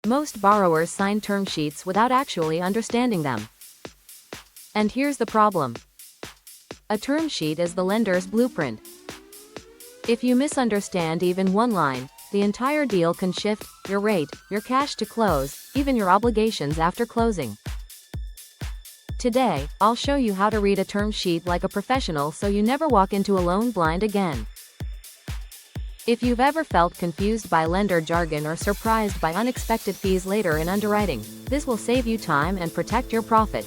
Most borrowers sign term sheets without actually understanding them. And here's the problem. A term sheet is the lender's blueprint. If you misunderstand even one line, the entire deal can shift: your rate, your cash to close, even your obligations after closing. Today, I'll show you how to read a term sheet like a professional so you never walk into a loan blind again. If you've ever felt confused by lender jargon or surprised by unexpected fees later in underwriting, this will save you time and protect your profit.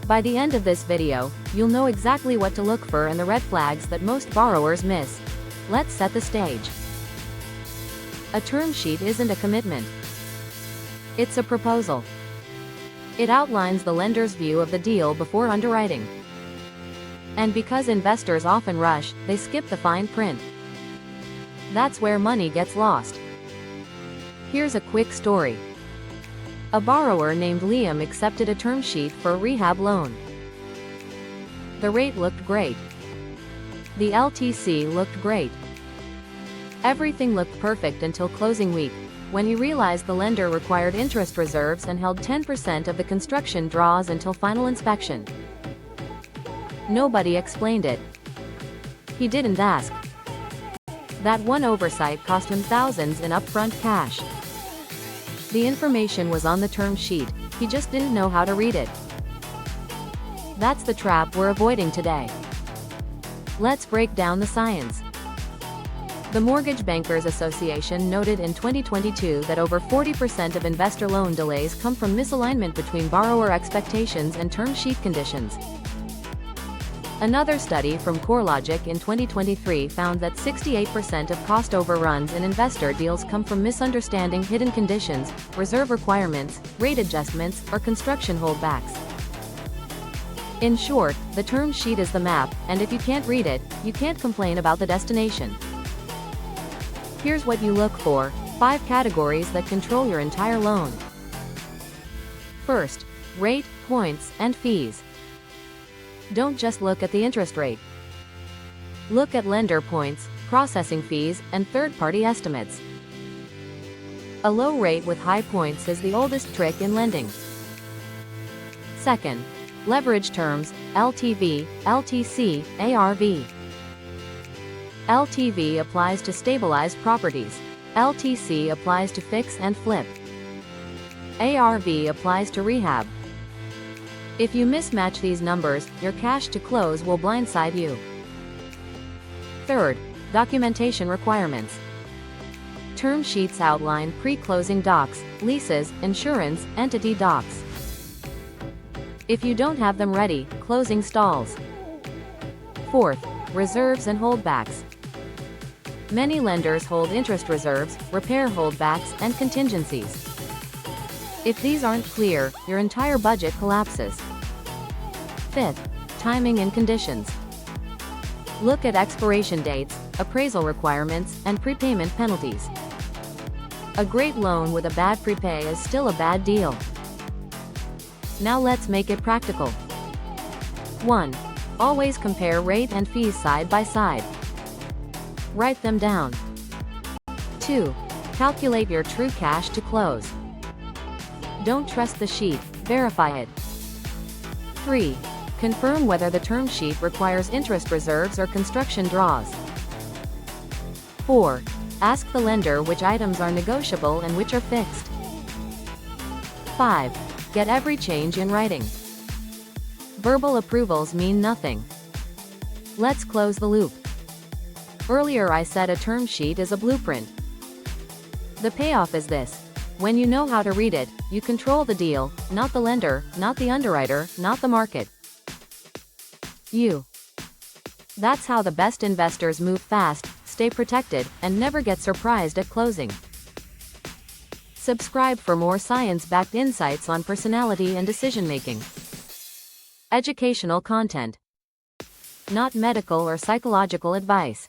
By the end of this video, you'll know exactly what to look for and the red flags that most borrowers miss. Let's set the stage. A term sheet isn't a commitment. It's a proposal. It outlines the lender's view of the deal before underwriting. And because investors often rush, they skip the fine print. That's where money gets lost. Here's a quick story. A borrower named Liam accepted a term sheet for a rehab loan. The rate looked great. The LTC looked great. Everything looked perfect until closing week, when he realized the lender required interest reserves and held 10% of the construction draws until final inspection. Nobody explained it. He didn't ask. That one oversight cost him thousands in upfront cash. The information was on the term sheet, he just didn't know how to read it. That's the trap we're avoiding today. Let's break down the science. The Mortgage Bankers Association noted in 2022 that over 40% of investor loan delays come from misalignment between borrower expectations and term sheet conditions. Another study from CoreLogic in 2023 found that 68% of cost overruns in investor deals come from misunderstanding hidden conditions, reserve requirements, rate adjustments, or construction holdbacks. In short, the term sheet is the map, and if you can't read it, you can't complain about the destination. Here's what you look for: 5 categories that control your entire loan. First, rate, points, and fees. Don't just look at the interest rate. Look at lender points, processing fees, and third-party estimates. A low rate with high points is the oldest trick in lending. Second, leverage terms: LTV, LTC, ARV. LTV applies to stabilized properties. LTC applies to fix and flip. ARV applies to rehab. If you mismatch these numbers, your cash to close will blindside you. Third, documentation requirements. Term sheets outline pre-closing docs, leases, insurance, entity docs. If you don't have them ready, closing stalls. Fourth, reserves and holdbacks. Many lenders hold interest reserves, repair holdbacks, and contingencies. If these aren't clear, your entire budget collapses. Fifth, timing and conditions. Look at expiration dates, appraisal requirements, and prepayment penalties. A great loan with a bad prepay is still a bad deal. Now let's make it practical. 1. Always compare rate and fees side by side. Write them down. 2. Calculate your true cash to close. Don't trust the sheet, verify it. 3. Confirm whether the term sheet requires interest reserves or construction draws. 4. Ask the lender which items are negotiable and which are fixed. 5. Get every change in writing. Verbal approvals mean nothing. Let's close the loop. Earlier I said a term sheet is a blueprint. The payoff is this: when you know how to read it, you control the deal, not the lender, not the underwriter, not the market. You. That's how the best investors move fast, stay protected, and never get surprised at closing. Subscribe for more science-backed insights on personality and decision-making. Educational content. Not medical or psychological advice.